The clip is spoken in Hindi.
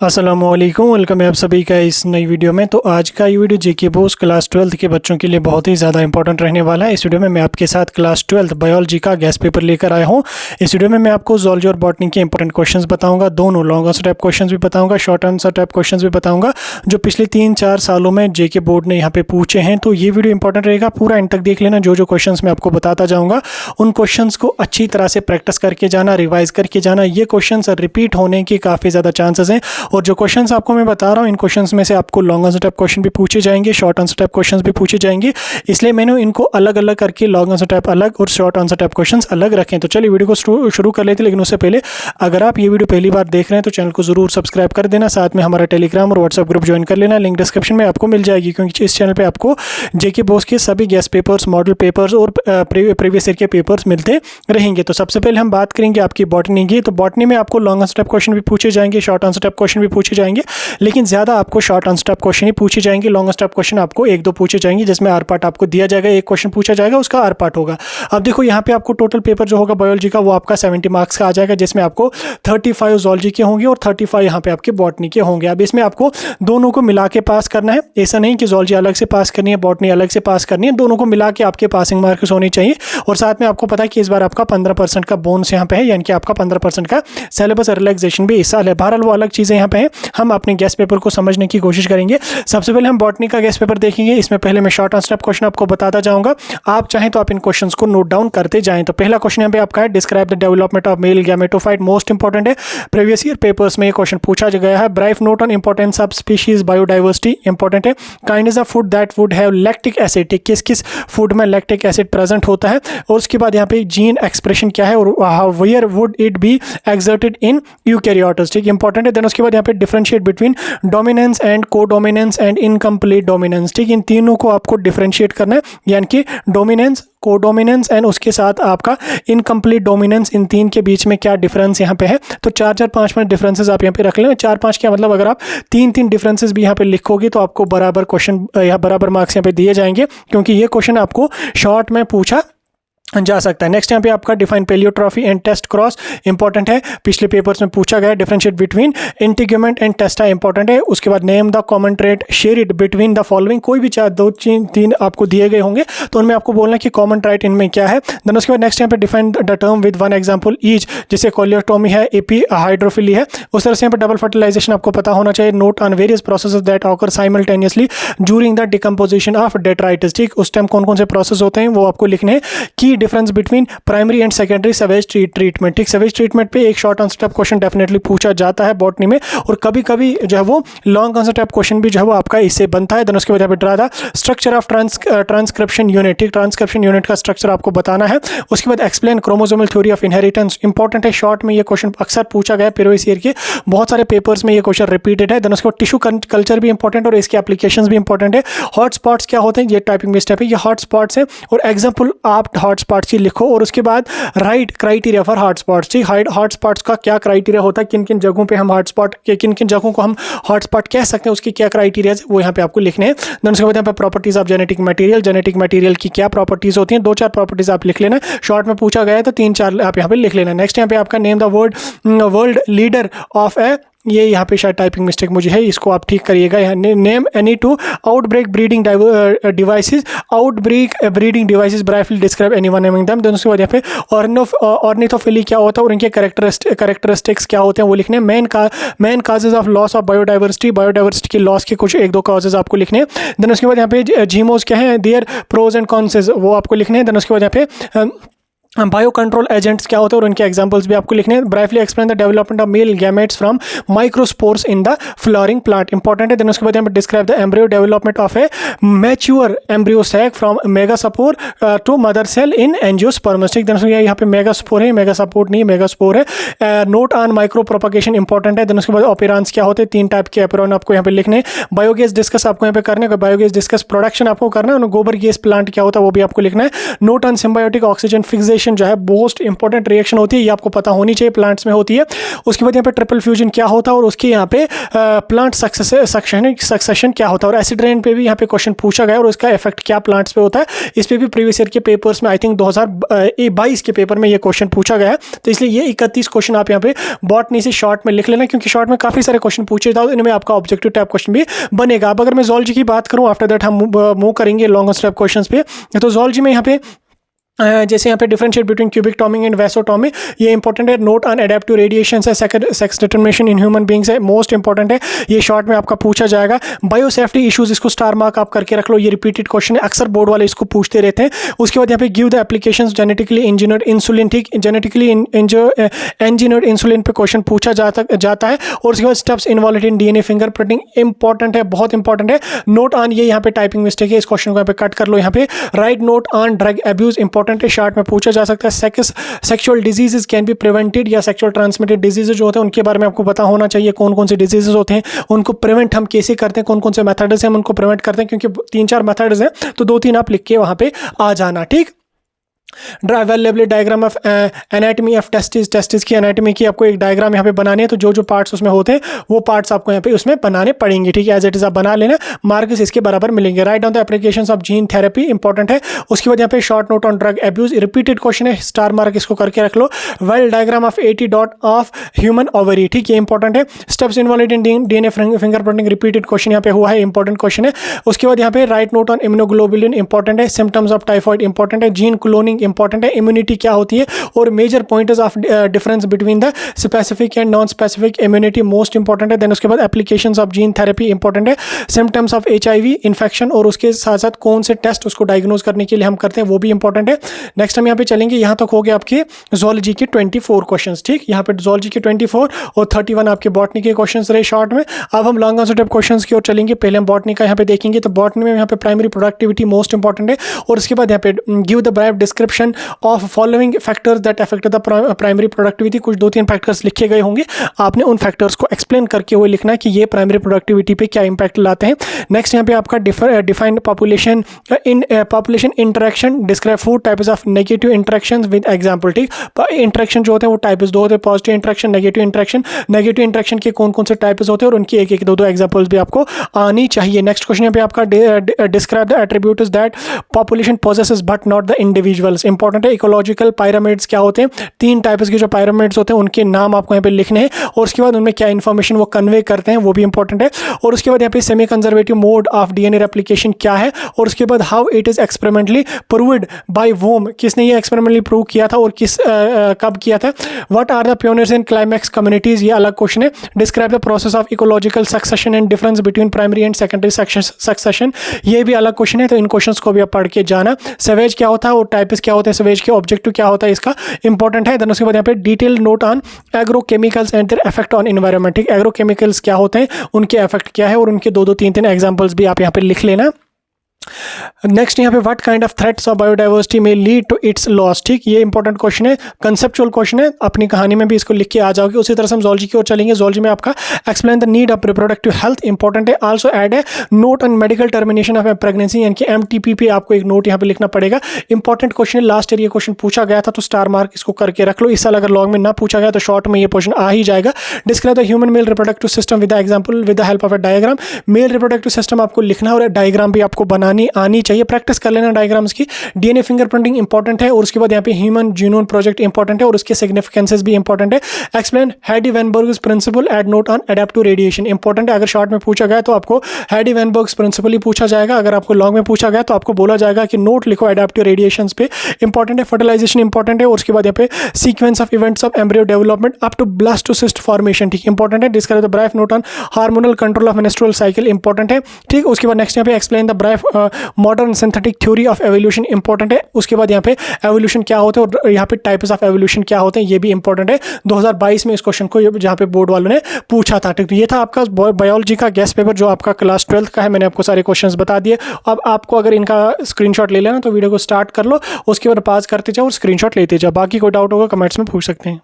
अस्सलामुअलैकुम, वेलकम है आप सभी का इस नई वीडियो में। तो आज का ये वीडियो जेके बोस क्लास 12th के बच्चों के लिए बहुत ही ज़्यादा इंपॉर्टेंट रहने वाला है। इस वीडियो में मैं आपके साथ क्लास 12th बायोलॉजी का गैस पेपर लेकर आया हूँ। इस वीडियो में मैं आपको ज़ूलॉजी और बॉटनी के इंपॉर्टेंट क्वेश्चंस बताऊंगा, दोनों लॉन्ग आंसर टाइप क्वेश्चंस भी बताऊंगा, शॉर्ट आंसर टाइप क्वेश्चंस भी बताऊंगा, जो पिछले 3-4 सालों में जेके बोर्ड ने यहाँ पे पूछे हैं। तो ये वीडियो इंपॉर्टेंट रहेगा, पूरा एंड तक देख लेना। जो जो क्वेश्चंस मैं आपको बताता जाऊँगा उन क्वेश्चंस को अच्छी तरह से प्रैक्टिस करके जाना, रिवाइज करके जाना। ये क्वेश्चन रिपीट होने के काफ़ी ज़्यादा चांसेस हैं, और जो क्वेश्चन आपको मैं बता रहा हूँ इन क्वेश्चंस में से आपको लॉन्ग आंसर टाइप क्वेश्चन भी पूछे जाएंगे, शॉर्ट आंसर टाइप क्वेश्चंस भी पूछे जाएंगे। इसलिए मैंने इनको अलग अलग करके लॉन्ग आंसर टाइप अलग और शॉर्ट आंसर टाइप क्वेश्चंस अलग रखें। तो चलिए वीडियो को शुरू कर लेते हैं, लेकिन उससे पहले अगर आप ये वीडियो पहली बार देख रहे हैं तो चैनल को जरूर सब्सक्राइब कर देना, साथ में हमारा टेलीग्राम और व्हाट्सएप ग्रुप ज्वाइन कर लेना। लिंक डिस्क्रिप्शन में आपको मिल जाएगी, क्योंकि इस चैनल पर आपको जेके बोस के सभी गैस पेपर्स, मॉडल पेपर्स और प्रीवियस ईयर के पेपर्स मिलते रहेंगे। तो सबसे पहले हम बात करेंगे आपकी बॉटनी की। तो बॉटनी में आपको लॉन्ग आंसर टाइप क्वेश्चन भी पूछे जाएंगे, शॉर्ट आंसर टाइप क्वेश्चन भी पूछे जाएंगे, लेकिन ज़्यादा आपको शॉर्ट आंसर टाइप क्वेश्चन ही पूछे जाएंगे। लॉन्ग आंसर टाइप क्वेश्चन आपको 1-2 पूछे जाएंगे, जिसमें आर पार्ट आपको दिया जाएगा, एक क्वेश्चन पूछा जाएगा, उसका आर पार्ट होगा। अब देखो यहाँ पे आपको टोटल पेपर जो होगा बायोलॉजी का वो आपका 70 मार्क्स का आ जाएगा, जिसमें आपको 35 जूलॉजी के होंगे और 35 यहाँ पे आपके बॉटनी के होंगे। अब इसमें आपको दोनों को मिला के पास करना है, ऐसा नहीं कि जूलॉजी अलग से पास करनी है, बॉटनी अलग से पास करनी है, दोनों को मिला के आपके पासिंग मार्क्स होने चाहिए। और साथ में आपको पता है कि इस बार आपका 15% का बोनस यहाँ पे है, यानी कि आपका 15% का सिलेबस रिलैक्सेशन भी इस साल है। बहरहाल वो अलग चीज़ें यहाँ पे हैं, हम अपने गैस पेपर को समझने की कोशिश करेंगे। सबसे पहले हम बॉटनी का गैस पेपर देखेंगे। इसमें पहले मैं शॉर्ट आंसर टाइप क्वेश्चन आपको बताता जाऊंगा, आप चाहें तो आप इन क्वेश्चंस को नोट डाउन करते जाएं। तो पहला क्वेश्चन यहाँ पे आपका है, describe the development of male gametophyte. Most important है, प्रीवियस ईयर पेपर्स में ये क्वेश्चन पूछा गया है। Brief note on importance of species biodiversity, important है। Kindness of food that would have lactic acid, किस किस फूड में लैक्टिक एसिड प्रेजेंट होता है। और उसके बाद यहाँ पे जीन एक्सप्रेशन क्या है, और where would it be exerted in eukaryotes, ठीक, इंपॉर्टेंट है। देन उसके बाद यहाँ पे differentiate between dominance and codominance and incomplete dominance, ठीक, इन तीनों को आपको डिफरेंशिएट करना है, यानी कि डोमिनेंस, कोडोमिनेंस एंड उसके साथ आपका इनकम्प्लीट डोमिनेंस, इन तीन के बीच में क्या डिफरेंस यहाँ पे है। तो 4-4, 5-5 डिफरेंसेस आप यहाँ पे रख लें। 4-5 क्या मतलब, अगर आप 3-3 डिफरेंसेस भी यहाँ पे लिखोगे तो आपको बराबर क्वेश्चन या बराबर मार्क्स यहाँ पे दिए जाएंगे, क्योंकि ये क्वेश्चन आपको शॉर्ट में पूछा जा सकता है। नेक्स्ट यहाँ पे आपका define paleotrophy and test cross, important है, पिछले पेपर्स में पूछा गया। Differentiate between integument and testa, important है। उसके बाद name the common trait, share it between the following, कोई भी 4-2-3 आपको दिए गए होंगे तो उनमें आपको बोलना कि कॉमन ट्रेट इनमें क्या है। देन उसके बाद नेक्स्ट यहाँ पे define the term with one example each, जैसे कोलियोटोमी है, एपी हाइड्रोफिली है, उस तरह से यहाँ पे डबल फर्टिलाइजेशन आपको पता होना चाहिए। Note on various processes that occur simultaneously during the decomposition of detritus, ठीक, उस टाइम कौन कौन से प्रोसेस होते हैं वो आपको लिखने हैं। की difference between primary and secondary Suez treatment, ठीक, सवेज ट्रीटमेंट पे एक short answer type question definitely पूछा जाता है बॉटनी में, और कभी कभी जो है वो लॉन्ग आंसर टाइप क्वेश्चन भी जो है वो आपका इससे बनता है। देन उसके बाद यहाँ पे draw the structure of transcription unit, ठीक, ट्रांसक्रिप्शन यूनिट का स्ट्रक्चर आपको बताना है। उसके बाद explain chromosomal theory of inheritance, important है, शॉर्ट में ये क्वेश्चन अक्सर पूछा गया प्रीवियस ईयर के, बहुत सारे पेपर्स में ये क्वेश्चन रिपीटेड है। देन उसके बाद टिश्यू कल्चर भी इंपॉर्टेंट और इसके एप्लीकेशंस भी इंपॉर्टेंट है। हॉटस्पॉट्स क्या होते हैं, ये टाइपिंग मिस्टेक है, ये हॉटस्पॉट्स है, और एग्जाम्पल आप हॉटस्पॉट्स की लिखो। और उसके बाद राइट क्राइटेरिया फॉर हॉटस्पॉट्स, ठीक, हॉटस्पॉट्स का क्या क्राइटेरिया होता है, किन किन जगहों पे हम हॉटस्पॉट, किन किन जगहों को हम हॉटस्पॉट कह सकते हैं, उसकी क्या क्राइटेरिया है वो यहाँ पे आपको लिखने हैं। देन उसके बाद यहाँ पे properties of genetic material, genetic material की क्या प्रॉपर्टीज होती हैं, 2-4 प्रॉपर्टीज आप लिख लेना। शॉर्ट में पूछा गया है तो 3-4 आप यहाँ पे लिख लेना। नेक्स्ट यहाँ पे आपका name the world leader of a, ये यहाँ पे शायद टाइपिंग मिस्टेक मुझे है, इसको आप ठीक करिएगा। यहाँ name any two outbreak breeding devices, outbreak breeding devices, briefly describe any one among them. उसके बाद यहाँ पे ऑर्निथोफिली क्या होता है और इनके कैरेक्टरिस्टिक्स क्या होते हैं वो लिखने हैं। Main causes of loss of biodiversity के लॉस के कुछ 1-2 काजेज आपको लिखने हैं। देन उसके बाद यहाँ पे जीमोस क्या है, देयर प्रोज एंड कॉन्सेज, वो आपको लिखने हैं। देन उसके बाद यहाँ पे बायो कंट्रोल एजेंट्स क्या होते हैं और उनके एग्जांपल्स भी आपको लिखने हैं। Briefly explain the development of male gametes from microspores in the flowering plant, important है। देन उसके बाद यहाँ पे describe the embryo development of a mature embryo sac from megaspore to mother cell in angiosperms, ठीक, देन यहाँ पे मेगास्पोर है, मेगास्पोर नहीं, मेगास्पोर है। Note on micro propagation, important है। देन उसके बाद ऑपेरांस क्या होते हैं, 3 टाइप के ऑपेरॉन आपको यहाँ पे लिखने हैं। बायोगैस डिस्कस आपको यहाँ पे करने का, बायोगैस डिस्कस प्रोडक्शन आपको करना है। गोबर गैस प्लांट क्या होता है वो भी आपको लिखना है। Note on symbiotic oxygen fixation oxidation जो है मोस्ट इंपॉर्टेंट रिएक्शन होती है, ये आपको पता होनी चाहिए, प्लांट्स में होती है। उसके बाद यहाँ पे ट्रिपल फ्यूजन क्या होता है और उसके यहाँ पे प्लांट सक्सेशन क्या होता है। और एसिड रेन पे भी यहाँ पे क्वेश्चन पूछा गया और उसका इफेक्ट क्या प्लांट्स पे होता है, इस पे भी प्रीवियस ईयर के पेपर्स में आई थिंक 2022 के पेपर में ये क्वेश्चन पूछा गया है। तो इसलिए ये 31 क्वेश्चन आप यहाँ पे बॉटनी से शॉर्ट में लिख लेना, क्योंकि शॉर्ट में काफी सारे क्वेश्चन पूछे जाते हैं, इनमें आपका ऑब्जेक्टिव टाइप क्वेश्चन भी बनेगा। अब अगर मैं ज़ूलॉजी की बात करूँ, आफ्टर दैट हम मूव करेंगे लॉन्ग स्टेप क्वेश्चन पे। तो ज़ूलॉजी में यहाँ पे जैसे यहाँ पे differentiate between tubectomy and vasectomy, ये इंपॉर्टेंट है। नोट ऑन एडेप्टिव रेडिएशन है, sex determination in human beings है, मोस्ट इंपॉर्टेंट है, ये शॉर्ट में आपका पूछा जाएगा। बायोसेफ्टी इश्यूज, इसको स्टार मार्क आप करके रख लो, ये रिपीटेड क्वेश्चन है, अक्सर बोर्ड वाले इसको पूछते रहते हैं। उसके बाद यहाँ पे give the applications genetically engineered insulin, ठीक, जेनेटिकली इंजीनियर्ड इंसुलिन पे क्वेश्चन पूछा जाता है। और उसके बाद steps involve in DNA fingerprinting, important है, बहुत इंपॉर्टेंट है। नोट ऑन, ये यहाँ पे टाइपिंग मिस्टेक है, इस क्वेश्चन को यहाँ पे कट कर लो। यहाँ पे write note on drug abuse, important है, शार्ट में पूछा जा सकता है। Sexual diseases can be prevented, या सेक्सुअल ट्रांसमिटेड डिजीजेस जो होते हैं उनके बारे में आपको पता होना चाहिए, कौन कौन से डिजीजेस होते हैं, उनको प्रिवेंट हम कैसे करते हैं, कौन कौन से मेथड्स हैं हम उनको प्रिवेंट करते हैं, क्योंकि 3-4 मेथड्स हैं, तो 2-3 आप लिख के वहां पे आ जाना, ठीक। Available diagram of anatomy of testis की एनाटॉमी की आपको एक डायग्राम यहाँ पे बनानी है, तो जो जो पार्ट्स उसमें होते हैं वो पार्ट्स आपको यहाँ पे उसमें बनाने पड़ेंगे, ठीक है। एज इट इज आप बना लेना, मार्क्स इसके बराबर मिलेंगे। Write down the applications of gene therapy, important है। उसके बाद यहाँ पे short note on drug abuse, repeated question है, स्टार मार्क इसको करके रख लो। Well diagram of 80 dot of human ovary, ठीक, ये इंपॉर्टेंट है। Steps involve in DNA fingerprinting, repeated question यहाँ पे हुआ है, इंपॉर्टेंट क्वेश्चन है। उसके बाद यहाँ पे write note on immunoglobulin, important है। सिम्टम्स ऑफ टाइफॉइड, इंपॉर्टेंट है। जीन क्लोनिंग, इंपॉर्टेंट है। इम्यूनिटी क्या होती है और major points of difference between the specific and non specific immunity, most important है। देन उसके बाद applications of gene therapy, important है। सिम्टम्स ऑफ HIV इन्फेक्शन, और उसके साथ साथ कौन से टेस्ट उसको डायग्नोज करने के लिए हम करते हैं, वो भी इंपॉर्टेंट है। नेक्स्ट हम यहाँ पे चलेंगे, यहाँ तक हो गए आपके ज़ूलॉजी के 24 क्वेश्चंस, ठीक, यहाँ पे ज़ूलॉजी के 24 और 31 आपके बॉटनी के क्वेश्चंस रहे शॉर्ट में। अब हम लॉन्ग आंसर टाइप क्वेश्चंस की ओर चलेंगे। पहले हम बॉटनी का यहाँ पे देखेंगे, तो बॉटनी में यहाँ पे प्राइमरी प्रोडक्टिविटी मोस्ट इंपॉर्टेंट है, और उसके बाद यहाँ पे give the brief description of following factors that affect the primary productivity, कुछ 2-3 फैक्टर्स लिखे गए होंगे, आपने उन फैक्टर्स को एक्सप्लेन करके हुए लिखना है कि ये प्राइमरी प्रोडक्टिविटी पे क्या इंपैक्ट लाते हैं। नेक्स्ट यहाँ पे आपका defined population interaction, describe food types of negative interactions with example, ठीक। इंटरेक्शन जो होते हैं वो टाइप्स 2 होते हैं, positive interaction, negative interaction. Negative interaction के कौन कौन से टाइप्स होते हैं और उनकी 1-1, 2-2 एग्जांपल्स भी आपको आनी चाहिए। नेक्स्ट क्वेश्चन यहाँ पे आपका describe the attributes that population possesses but not the individuals, important है। इकोलॉजिकल पायरामिड्स क्या होते हैं, 3 टाइप्स के जो पायरामिड्स होते हैं उनके नाम आपको यहाँ पे लिखने हैं, और उसके बाद उनमें क्या इन्फॉर्मेशन वो कन्वे करते हैं, वो भी इंपॉर्टेंट है। और उसके बाद यहाँ पे semi conservative mode of DNA replication क्या है, और उसके बाद how it is experimentally proved by whom, किसने ये एक्सपेरिमेंटली प्रूव किया था और कब किया था। What are the pioneers in climax communities, ये अलग क्वेश्चन है। Describe the process of ecological succession and difference between primary and secondary succession, ये भी अलग क्वेश्चन है, तो इन क्वेश्चंस को भी आप पढ़ के जाना। सवेज क्या होता है और टाइप्स क्या होते हैं, सवेज के ऑब्जेक्टिव क्या होता है, इसका इंपॉर्टेंट है। देन उसके बाद यहाँ पे detail note on agrochemicals and their effect on environment, ठीक, एग्रोकेमिकल्स क्या होते हैं, उनके इफेक्ट क्या है, और उनके 2-2, 3-3 एग्जांपल्स भी आप यहाँ पे लिख लेना। नेक्स्ट यहाँ पे what kind of threats of biodiversity में लीड टू इट्स लॉस, ठीक, ये इंपॉर्टेंट क्वेश्चन है, कंसेप्चुअल क्वेश्चन है, अपनी कहानी में भी इसको लिख के आ जाओगे। उसी तरह से हम ज़ूलॉजी की ओर चलेंगे। ज़ूलॉजी में आपका explain the need of reproductive health, important है। आल्सो ऐड है note on medical termination of pregnancy, यानी कि MTP पे आपको एक नोट यहाँ पे लिखना पड़ेगा, इंपॉर्टेंट क्वेश्चन है। लास्ट ईयर ये क्वेश्चन पूछा गया था, तो स्टार मार्क इसको करके रख लो। इस साल अगर लॉन्ग में ना पूछा गया तो शॉर्ट में ये क्वेश्चन आ ही जाएगा। Describe the human male reproductive system with example with the help of a diagram, male reproductive system आपको लिखना और डायग्राम भी आपको बनानी आनी चाहिए, प्रैक्टिस कर लेना डायग्राम्स की। डीएनए फिंगरप्रिंटिंग इंपॉर्टेंट है, और उसके बाद यहाँ पे ह्यूमन जीनोम प्रोजेक्ट इंपॉर्टेंट है, और उसके सिग्निफिकेंसेस भी इंपॉर्टेंट है। Explain Hardy Weinberg's principle, add note on adaptive radiation, important है। अगर शॉर्ट में पूछा गया तो आपको हेडी वेनबर्ग्स प्रिंसिपल ही पूछा जाएगा, अगर आपको लॉन्ग में पूछा गया तो आपको बोला जाएगा कि नोट लिखो एडेप्टिव रेडिएशंस पे, इंपॉर्टेंट है। फर्टिलाइजेशन इंपॉर्टेंट है, और उसके बाद यहाँ पे sequence of events of embryo development up to blastocyst formation, ठीक, इंपॉर्टेंट है। Describe the brief note on hormonal control of menstrual cycle, important है, ठीक। उसके बाद नेक्स्ट यहाँ पे explain the brief modern synthetic theory of evolution, important है। उसके बाद यहाँ पे एवोल्यूशन क्या होते हैं और यहाँ पे टाइप्स ऑफ एवोल्यूशन क्या होते हैं, ये भी इंपॉर्टेंट है। 2022 में इस क्वेश्चन को जहाँ पे बोर्ड वालों ने पूछा था, ठीक। ये था आपका बायोलॉजी का गेस्ट पेपर जो आपका क्लास 12th का है, मैंने आपको सारे क्वेश्चंस बता दिए। अब आपको अगर इनका स्क्रीनशॉट ले लेना तो वीडियो को स्टार्ट कर लो, उसके बाद पास करते जाओ और स्क्रीनशॉट लेते जाओ। बाकी कोई डाउट होगा कमेंट्स में पूछ सकते हैं।